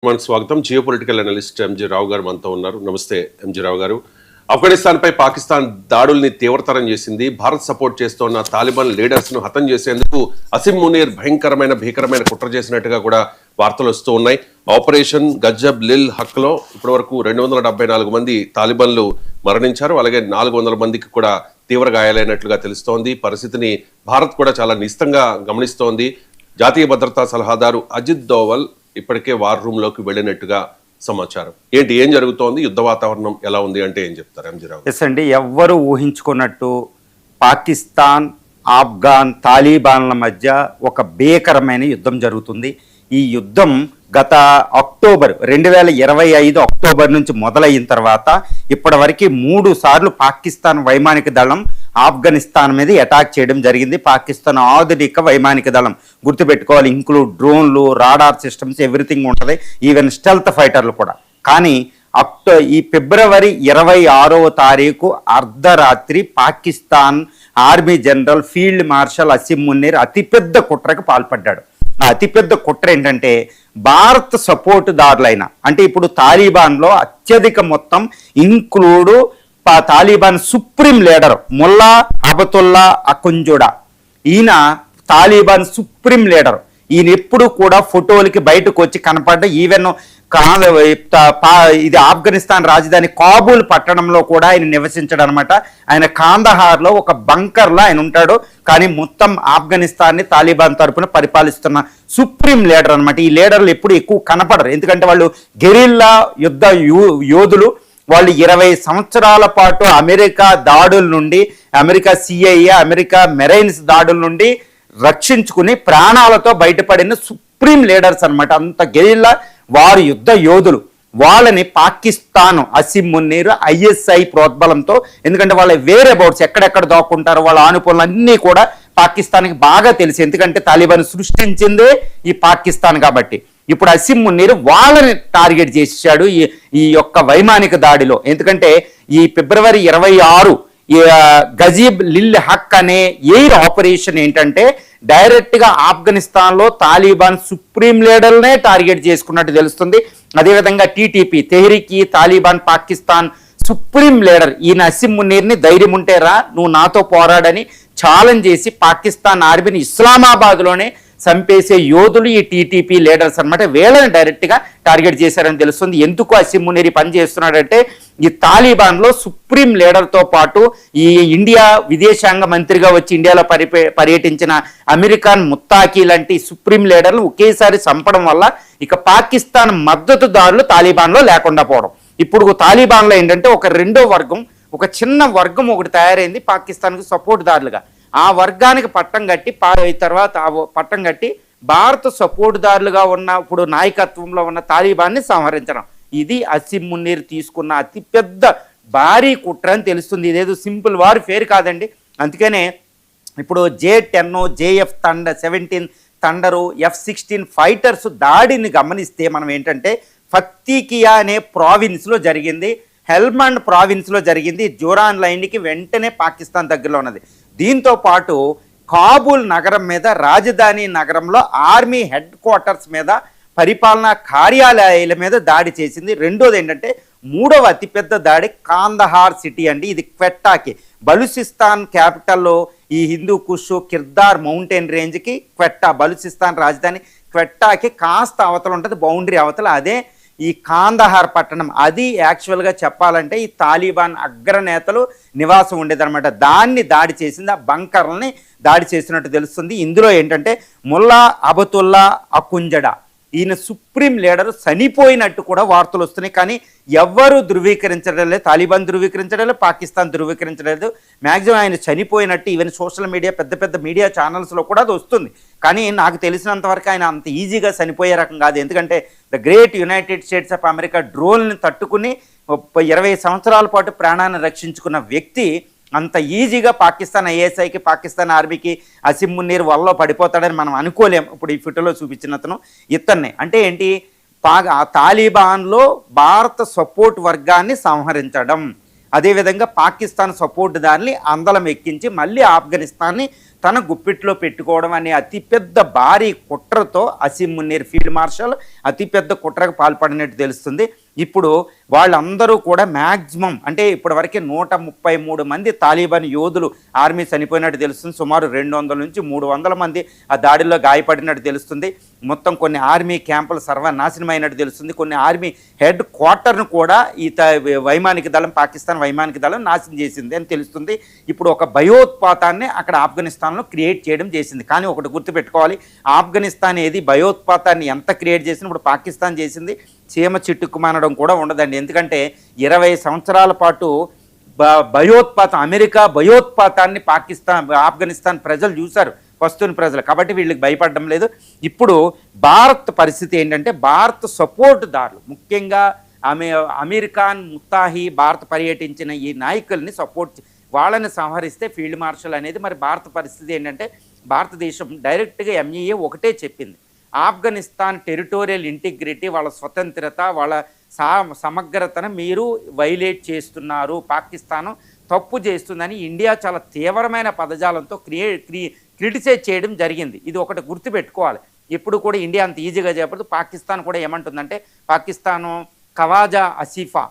మనకు స్వాగతం. Geo political analyst MG రావు గారు మనతో ఉన్నారు. నమస్తే ఎంజి రావు గారు. ఆఫ్ఘనిస్తాన్పై పాకిస్తాన్ దాడుల్ని తీవ్రతరం చేసింది. భారత్ సపోర్ట్ చేస్తున్న తాలిబాన్ లీడర్స్ ను హతం చేసేందుకు అసిమ్ మునీర్ భీకరమైన కుట్ర చేసినట్టుగా కూడా వార్తలు వస్తూ ఉన్నాయి. ఆపరేషన్ గజ్జబ్ లిల్ హక్ లో ఇప్పటి వరకు 274 మంది తాలిబాన్లు మరణించారు. అలాగే 400 మందికి కూడా తీవ్ర గాయాలైనట్లుగా తెలుస్తోంది. పరిస్థితిని భారత్ కూడా చాలా నిశితంగా గమనిస్తోంది. జాతీయ భద్రతా సలహాదారు అజిత్ దోవల్ ఇప్పటికే వార్ రూమ్ లోకి వెళ్ళినట్టుగా సమాచారం. ఏం జరుగుతోంది, యుద్ధ వాతావరణం ఎలా ఉంది అంటే ఏం చెప్తారు ఎంజీరావు? ఎస్ అండి, ఎవ్వరు ఊహించుకున్నట్టు పాకిస్తాన్ ఆఫ్ఘాన్ తాలిబాన్ల మధ్య ఒక భీకరమైన యుద్ధం జరుగుతుంది. ఈ యుద్ధం గత అక్టోబర్ 2025 అక్టోబర్ నుంచి మొదలైన తర్వాత ఇప్పటివరకు 3 సార్లు పాకిస్తాన్ వైమానిక దళం ఆఫ్ఘనిస్తాన్ మీద అటాక్ చేయడం జరిగింది. పాకిస్తాన్ ఆధునిక వైమానిక దళం గుర్తుపెట్టుకోవాలి, ఇంక్లూడ్ డ్రోన్లు, రాడార్ సిస్టమ్స్, ఎవ్రీథింగ్ ఉంటుంది, ఈవెన్ స్టెల్త్ ఫైటర్లు కూడా. కానీ ఈ ఫిబ్రవరి 26వ తారీఖు అర్ధరాత్రి Pakistan army general field marshal Asim Munir అతిపెద్ద కుట్రకు పాల్పడ్డాడు. ఆ అతిపెద్ద కుట్ర ఏంటంటే, భారత్ సపోర్ట్ దారులైన, అంటే ఇప్పుడు తాలిబాన్లో అత్యధిక మొత్తం include Taliban supreme leader Mullah Hibatullah Akhundzada, ఈయన తాలిబాన్ సుప్రీం లీడర్. ఈయన ఎప్పుడు కూడా ఫోటోలకి బయటకు వచ్చి కనపడ్డ, ఈవెన్ ఇది ఆఫ్ఘనిస్తాన్ రాజధాని కాబూల్ పట్టణంలో కూడా ఆయన నివసించాడు అనమాట. ఆయన కాందహార్లో ఒక బంకర్లో ఆయన ఉంటాడు. కానీ మొత్తం ఆఫ్ఘనిస్తాన్ని తాలిబాన్ తరపున పరిపాలిస్తున్న సుప్రీం లీడర్ అనమాట. ఈ లీడర్లు ఎప్పుడు ఎక్కువ కనపడరు, ఎందుకంటే వాళ్ళు గెరిల్లా యుద్ధ యోధులు. వాళ్ళు 20 సంవత్సరాల పాటు అమెరికా దాడుల నుండి, అమెరికా CIA, అమెరికా మెరైన్స్ దాడుల నుండి రక్షించుకుని ప్రాణాలతో బయటపడిన సుప్రీం లీడర్స్ అనమాట. అంత గెరిల్లా వారు యుద్ధ యోధులు. వాళ్ళని పాకిస్తాన్ అసిమ్ మునీర్ ISI ప్రోద్బలంతో, ఎందుకంటే వాళ్ళ వేరే బౌట్స్ ఎక్కడెక్కడ దాక్కుంటారో వాళ్ళ ఆనుపనులు అన్నీ కూడా పాకిస్తాన్కి బాగా తెలుసు, ఎందుకంటే తాలిబాన్ సృష్టించిందే ఈ పాకిస్తాన్ కాబట్టి. ఇప్పుడు అసిమ్ మునీర్ వాళ్ళని టార్గెట్ చేశాడు ఈ యొక్క వైమానిక దాడిలో. ఎందుకంటే ఈ ఫిబ్రవరి 26 గజీబ్ లిల్ హక్ అనే ఎయిర్ ఆపరేషన్ ఏంటంటే, డైరెక్ట్గా ఆఫ్ఘనిస్తాన్లో తాలిబాన్ సుప్రీం లీడర్నే టార్గెట్ చేసుకున్నట్టు తెలుస్తుంది. అదేవిధంగా TTP తెహ్రీక్ ఈ తాలిబాన్ పాకిస్తాన్ సుప్రీం లీడర్ ఈయన అసిమ్ మునీర్ని ధైర్యం ఉంటే రా, నువ్వు నాతో పోరాడని ఛాలెంజ్ చేసి పాకిస్తాన్ ఆర్మీని ఇస్లామాబాద్లోనే చంపేసే యోధులు ఈ TTP లీడర్స్ అనమాట. వీళ్ళని డైరెక్ట్గా టార్గెట్ చేశారని తెలుస్తుంది. ఎందుకు అసిమ్ మునీర్ పని చేస్తున్నాడంటే, ఈ తాలిబాన్లో సుప్రీం లీడర్తో పాటు ఈ ఇండియా విదేశాంగ మంత్రిగా వచ్చి ఇండియాలో పర్యటించిన అమెరికన్ ముత్తాకి లాంటి సుప్రీం లీడర్లు ఒకేసారి చంపడం వల్ల ఇక పాకిస్తాన్ మద్దతుదారులు తాలిబాన్లో లేకుండా పోవడం. ఇప్పుడు తాలిబాన్లో ఏంటంటే ఒక రెండో వర్గం, ఒక చిన్న వర్గం ఒకటి తయారైంది పాకిస్తాన్కి సపోర్ట్ దారులుగా. ఆ వర్గానికి పట్టం కట్టి తర్వాత పట్టం కట్టి భారత సపోర్టుదారులుగా ఉన్న ఇప్పుడు నాయకత్వంలో ఉన్న తాలిబాన్ని సంహరించడం. ఇది అసిమ్ మునీర్ తీసుకున్న అతిపెద్ద భారీ కుట్ర అని తెలుస్తుంది. ఇదేదో సింపుల్ వార్ ఫేర్ కాదండి. అందుకనే ఇప్పుడు J-10, JF 17 థండరు, F-16 ఫైటర్స్ దాడిని గమనిస్తే మనం ఏంటంటే, ఫక్తికియా అనే ప్రావిన్స్లో జరిగింది, హెల్మండ్ ప్రావిన్స్లో జరిగింది. జోరాన్ లైన్కి వెంటనే పాకిస్తాన్ దగ్గరలో ఉన్నది. దీంతో పాటు కాబూల్ నగరం మీద, రాజధాని నగరంలో ఆర్మీ హెడ్ క్వార్టర్స్ మీద, పరిపాలనా కార్యాలయాల మీద దాడి చేసింది. రెండోది ఏంటంటే, 3వ అతిపెద్ద దాడి కాందహార్ సిటీ అండి. ఇది క్వెట్టాకి, బలూచిస్తాన్ క్యాపిటల్లో ఈ హిందూ కుష్ కిర్దార్ మౌంటైన్ రేంజ్కి క్వెట్టా, బలూచిస్తాన్ రాజధాని క్వెట్టాకి కాస్త అవతల ఉంటుంది, బౌండరీ అవతల. అదే ఈ కాందహార్ పట్టణం. అది యాక్చువల్గా చెప్పాలంటే ఈ తాలిబాన్ అగ్రనేతలు నివాసం ఉండేదన్నమాట. దాన్ని దాడి చేసింది, ఆ బంకర్లని దాడి చేసినట్టు తెలుస్తుంది. ఇందులో ఏంటంటే ముల్లా అబతుల్లా అకుంజడా, ఈయన సుప్రీం లీడర్ చనిపోయినట్టు కూడా వార్తలు వస్తున్నాయి. కానీ ఎవ్వరూ ధృవీకరించడం లేదు, తాలిబాన్ ధృవీకరించడం లేదు, పాకిస్తాన్ ధృవీకరించడం లేదు. మ్యాక్సిమం ఆయన చనిపోయినట్టు ఈవెన్ సోషల్ మీడియా, పెద్ద పెద్ద మీడియా ఛానల్స్లో కూడా అది వస్తుంది. కానీ నాకు తెలిసినంతవరకు ఆయన అంత ఈజీగా చనిపోయే రకం కాదు. ఎందుకంటే the great United States of America డ్రోన్ని తట్టుకుని 20 సంవత్సరాల పాటు ప్రాణాన్ని రక్షించుకున్న వ్యక్తి అంత ఈజీగా పాకిస్తాన్ ISIకి, పాకిస్తాన్ ఆర్మీకి అసిమ్ మునీర్ వల్ల పడిపోతాడని మనం అనుకోలేం. ఇప్పుడు ఈ ఫోటోలో చూపించిన అతను ఇతన్నే. అంటే ఏంటి, తాలిబాన్లో భారత సపోర్ట్ వర్గాన్ని సంహరించడం, అదేవిధంగా పాకిస్తాన్ సపోర్ట్ దాన్ని అందలం ఎక్కించి మళ్ళీ ఆఫ్ఘనిస్తాన్ని తన గుప్పిట్లో పెట్టుకోవడం అనే అతిపెద్ద భారీ కుట్రతో అసీం మున్నీర్ ఫీల్డ్ మార్షల్ అతిపెద్ద కుట్రకు పాల్పడినట్టు తెలుస్తుంది. ఇప్పుడు వాళ్ళందరూ కూడా మ్యాక్సిమం అంటే ఇప్పటివరకు 133 మంది తాలిబాన్ యోధులు ఆర్మీ చనిపోయినట్టు తెలుస్తుంది. సుమారు 200 నుంచి 300 మంది ఆ దాడిలో గాయపడినట్టు తెలుస్తుంది. మొత్తం కొన్ని ఆర్మీ క్యాంపులు సర్వనాశనమైనట్టు తెలుస్తుంది. కొన్ని ఆర్మీ హెడ్ క్వార్టర్ను కూడా ఈ వైమానిక దళం, పాకిస్తాన్ వైమానిక దళం నాశనం చేసింది అని తెలుస్తుంది. ఇప్పుడు ఒక భయోత్పాతాన్ని అక్కడ ఆఫ్ఘనిస్తాన్లో క్రియేట్ చేయడం చేసింది. కానీ ఒకటి గుర్తుపెట్టుకోవాలి, ఆఫ్ఘనిస్తాన్ ఏది భయోత్పాతాన్ని ఎంత క్రియేట్ చేసినా ఇప్పుడు పాకిస్తాన్ చేసింది చీమ చిట్టుకుమానడం కూడా ఉండదండి. ఎందుకంటే 20 సంవత్సరాల పాటు అమెరికా భయోత్పాతాన్ని ఆఫ్ఘనిస్తాన్ ప్రజలు చూశారు, పస్తూన్ ప్రజలు. కాబట్టి వీళ్ళకి భయపడడం లేదు. ఇప్పుడు భారత్ పరిస్థితి ఏంటంటే, భారత్ సపోర్టుదారులు ముఖ్యంగా అమీర్ ఖాన్, ముత్తాహి భారత్ పర్యటించిన ఈ నాయకుల్ని వాళ్ళని సంహరిస్తే ఫీల్డ్ మార్షల్ అనేది. మరి భారత పరిస్థితి ఏంటంటే, భారతదేశం డైరెక్ట్గా ఎంఈఏ ఒకటే చెప్పింది, ఆఫ్ఘనిస్తాన్ టెరిటోరియల్ ఇంటిగ్రిటీ, వాళ్ళ స్వతంత్రత, వాళ్ళ సమగ్రతను మీరు వైలేట్ చేస్తున్నారు, పాకిస్తాను తప్పు చేస్తుందని ఇండియా చాలా తీవ్రమైన పదజాలంతో క్రిటిసైజ్ చేయడం జరిగింది. ఇది ఒకటి గుర్తుపెట్టుకోవాలి. ఎప్పుడు కూడా ఇండియా అంత ఈజీగా చెప్పదు. పాకిస్తాన్ కూడా ఏమంటుందంటే, పాకిస్తాను ఖవాజా ఆసిఫా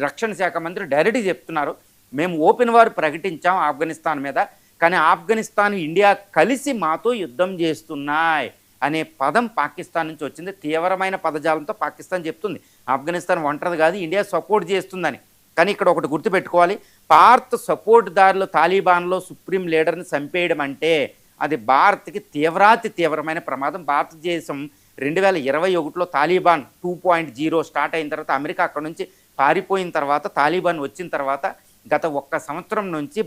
రక్షణ శాఖ మంత్రి డైరెక్ట్గా చెప్తున్నారు, మేము ఓపెన్ వార్ ప్రకటించాం ఆఫ్ఘనిస్తాన్ మీద, కానీ ఆఫ్ఘనిస్తాన్ ఇండియా కలిసి మాతో యుద్ధం చేస్తున్నాయి అనే పదం పాకిస్తాన్ నుంచి వచ్చింది. తీవ్రమైన పదజాలంతో పాకిస్తాన్ చెప్తుంది ఆఫ్ఘనిస్తాన్ ఒంటరిది కాదు, ఇండియా సపోర్ట్ చేస్తుందని. కానీ ఇక్కడ ఒకటి గుర్తుపెట్టుకోవాలి, భారత్ సపోర్ట్దారులు తాలిబాన్లో సుప్రీం లీడర్ని చంపేయడం అంటే అది భారత్కి తీవ్రమైన ప్రమాదం. భారతదేశం 2021లో తాలిబాన్ 2.0 స్టార్ట్ అయిన తర్వాత, అమెరికా అక్కడ నుంచి పారిపోయిన తర్వాత, తాలిబాన్ వచ్చిన తర్వాత గత 1 సంవత్సరం నుంచి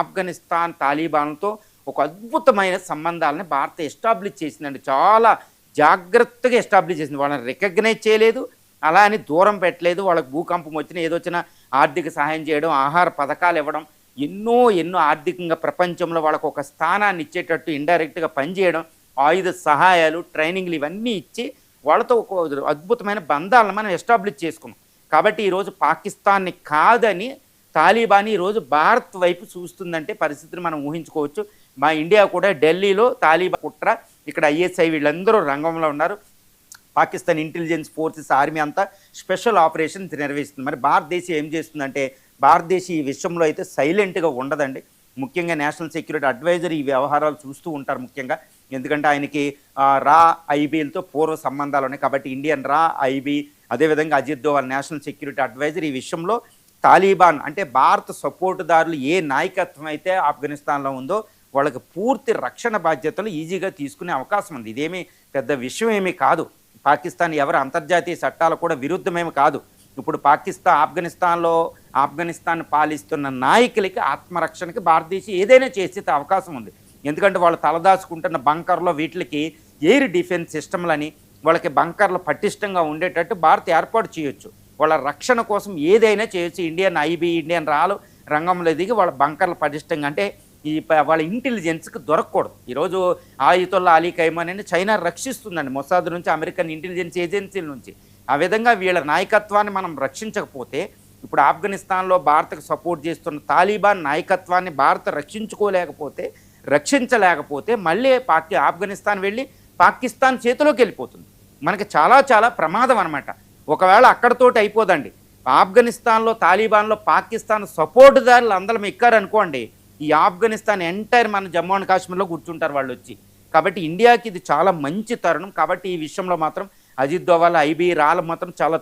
ఆఫ్ఘనిస్తాన్ తాలిబాన్తో ఒక అద్భుతమైన సంబంధాలని భారత్ ఎస్టాబ్లిష్ చేసిందండి. చాలా జాగ్రత్తగా ఎస్టాబ్లిష్ చేసింది. వాళ్ళని రికగ్నైజ్ చేయలేదు, అలా అని దూరం పెట్టలేదు. వాళ్ళకి భూకంపం వచ్చినా ఏదొచ్చినా ఆర్థిక సహాయం చేయడం, ఆహార పథకాలు ఇవ్వడం, ఎన్నో ఆర్థికంగా ప్రపంచంలో వాళ్ళకు ఒక స్థానాన్ని ఇచ్చేటట్టు ఇండైరెక్ట్గా పనిచేయడం, ఆయుధ సహాయాలు, ట్రైనింగ్లు ఇవన్నీ ఇచ్చి వాళ్ళతో ఒక అద్భుతమైన బంధాలను మనం ఎస్టాబ్లిష్ చేసుకున్నాం. కాబట్టి ఈరోజు పాకిస్తాన్ని కాదని తాలిబాన్ ఈరోజు భారత్ వైపు చూస్తుందంటే పరిస్థితిని మనం ఊహించుకోవచ్చు. మా ఇండియా కూడా ఢిల్లీలో తాలిబాన్ కుట్ర, ఇక్కడ ఐఎస్ఐ వీళ్ళందరూ రంగంలో ఉన్నారు. పాకిస్తాన్ ఇంటెలిజెన్స్ ఫోర్సెస్ ఆర్మీ అంతా స్పెషల్ ఆపరేషన్ నిర్వహిస్తుంది. మరి భారతదేశం ఏం చేస్తుందంటే, భారతదేశం ఈ విషయంలో అయితే సైలెంట్గా ఉండదండి. ముఖ్యంగా నేషనల్ సెక్యూరిటీ అడ్వైజర్ ఈ వ్యవహారాలు చూస్తూ ఉంటారు ముఖ్యంగా. ఎందుకంటే ఆయనకి రా ఐబీలతో పూర్వ సంబంధాలు ఉన్నాయి. కాబట్టి ఇండియన్ రా ఐబీ, అదేవిధంగా Ajit Doval national security advisor ఈ విషయంలో తాలిబాన్ అంటే భారత సపోర్టుదారులు ఏ నాయకత్వం అయితే ఆఫ్ఘనిస్తాన్లో ఉందో వాళ్ళకి పూర్తి రక్షణ బాధ్యతలు ఈజీగా తీసుకునే అవకాశం ఉంది. ఇదేమీ పెద్ద విషయం ఏమీ కాదు. పాకిస్తాన్ ఎవరు అంతర్జాతీయ చట్టాలు కూడా విరుద్ధమేమి కాదు. ఇప్పుడు ఆఫ్ఘనిస్తాన్ పాలిస్తున్న నాయకులకి ఆత్మరక్షణకి భారతదేశం ఏదైనా చేసే అవకాశం ఉంది. ఎందుకంటే వాళ్ళు తలదాచుకుంటున్న బంకర్లో వీటికి ఎయిర్ డిఫెన్స్ సిస్టమ్లని, వాళ్ళకి బంకర్లు పటిష్టంగా ఉండేటట్టు భారత్ ఏర్పాటు చేయొచ్చు. వాళ్ళ రక్షణ కోసం ఏదైనా చేయొచ్చు. ఇండియన్ ఐబీ, ఇండియన్ రాలు రంగంలో దిగి వాళ్ళ బంకర్లు పటిష్టంగా, అంటే వాళ్ళ ఇంటెలిజెన్స్కి దొరకకూడదు. ఈరోజు ఆయుతుల్లా అలీ ఖైమాని చైనా రక్షిస్తుందండి మొసాద్ నుంచి, అమెరికన్ ఇంటెలిజెన్స్ ఏజెన్సీల నుంచి. ఆ విధంగా వీళ్ళ నాయకత్వాన్ని మనం రక్షించకపోతే, ఇప్పుడు ఆఫ్ఘనిస్తాన్లో భారత్కు సపోర్ట్ చేస్తున్న తాలిబాన్ నాయకత్వాన్ని భారత్ రక్షించలేకపోతే మళ్ళీ ఆఫ్ఘనిస్తాన్ వెళ్ళి పాకిస్తాన్ చేతిలోకి వెళ్ళిపోతుంది. మనకి చాలా ప్రమాదం అనమాట. ఒకవేళ అక్కడతోటి అయిపోదండి, ఆఫ్ఘనిస్తాన్లో తాలిబాన్లో పాకిస్తాన్ సపోర్టుదారులు అందరం ఎక్కారనుకోండి, ఈ ఆఫ్ఘనిస్తాన్ ఎంటైర్ మన జమ్మూ అండ్ కాశ్మీర్లో కూర్చుంటారు వాళ్ళు వచ్చి. కాబట్టి ఇండియాకి ఇది చాలా మంచి తరుణం. కాబట్టి ఈ విషయంలో మాత్రం అజిత్ దోవల్, ఐబీ, రాళ్ళు మాత్రం చాలా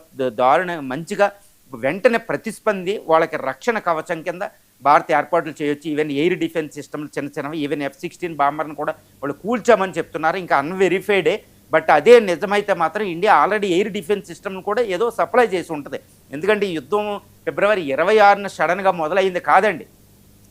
మంచిగా వెంటనే ప్రతిస్పంది వాళ్ళకి రక్షణ కవచం కింద భారత్ ఏర్పాట్లు చేయొచ్చు. ఈవెన్ ఎయిర్ డిఫెన్స్ సిస్టమ్లు చిన్నవి, ఈవెన్ F-16 బాంబర్ను కూడా వాళ్ళు కూల్చామని చెప్తున్నారు. ఇంకా అన్వెరిఫైడే, బట్ అదే నిజమైతే మాత్రం ఇండియా ఆల్రెడీ ఎయిర్ డిఫెన్స్ సిస్టమ్ను కూడా ఏదో సప్లై చేసి ఉంటుంది. ఎందుకంటే ఈ యుద్ధం ఫిబ్రవరి 26న సడన్గా మొదలైంది కాదండి,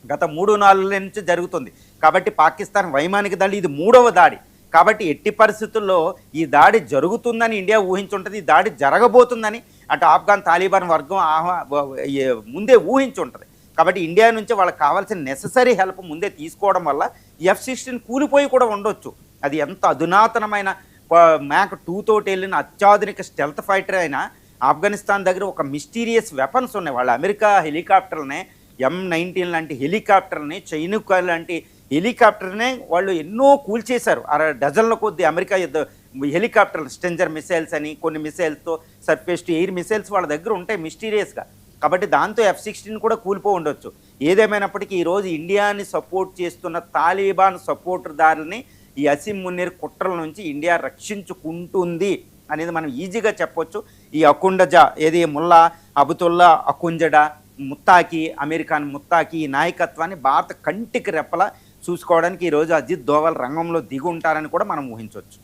గత 3-4 నుంచి జరుగుతుంది. కాబట్టి పాకిస్తాన్ వైమానిక దాడి ఇది 3వ దాడి. కాబట్టి ఎట్టి పరిస్థితుల్లో ఈ దాడి జరుగుతుందని ఇండియా ఊహించుంటుంది, ఈ దాడి జరగబోతుందని అటు ఆఫ్ఘన్ తాలిబాన్ వర్గం ముందే ఊహించుంటుంది. కాబట్టి ఇండియా నుంచి వాళ్ళకి కావాల్సిన నెససరీ హెల్ప్ ముందే తీసుకోవడం వల్ల F-16 కూలిపోయి కూడా ఉండొచ్చు. అది ఎంత అధునాతనమైన మ్యాక్ 2 తోటి వెళ్ళిన అత్యాధునిక స్టెల్త్ ఫైటర్ అయినా ఆఫ్ఘనిస్తాన్ దగ్గర ఒక మిస్టీరియస్ వెపన్స్ ఉన్నాయి. వాళ్ళ అమెరికా హెలికాప్టర్లనే, M-19 లాంటి హెలికాప్టర్ని, చైనుక లాంటి హెలికాప్టర్నే వాళ్ళు ఎన్నో కూల్చేశారు. డజన్ల కొద్ది అమెరికా హెలికాప్టర్ స్టెంజర్ మిసైల్స్ అని కొన్ని మిసైల్స్తో సర్ఫేస్ టు ఎయిర్ మిసైల్స్ వాళ్ళ దగ్గర ఉంటాయి మిస్టీరియస్గా. కాబట్టి దాంతో F-16 కూడా కూలిపో ఉండొచ్చు. ఏదేమైనప్పటికీ ఈరోజు ఇండియాని సపోర్ట్ చేస్తున్న తాలిబాన్ సపోర్టర్దారులని ఈ అసీం మునీర్ కుట్రల నుంచి ఇండియా రక్షించుకుంటుంది అనేది మనం ఈజీగా చెప్పొచ్చు. ఈ అకుండజా ఏది ముల్లా అబుతుల్లా అకుంజడా ముత్తాకి అమెరికాన్ ముత్తాకి ఈ నాయకత్వాన్ని భారత కంటికి రెప్పలా చూసుకోవడానికి ఈరోజు అజిత్ దోవల్ రంగంలో దిగి ఉంటారని కూడా మనం ఊహించవచ్చు.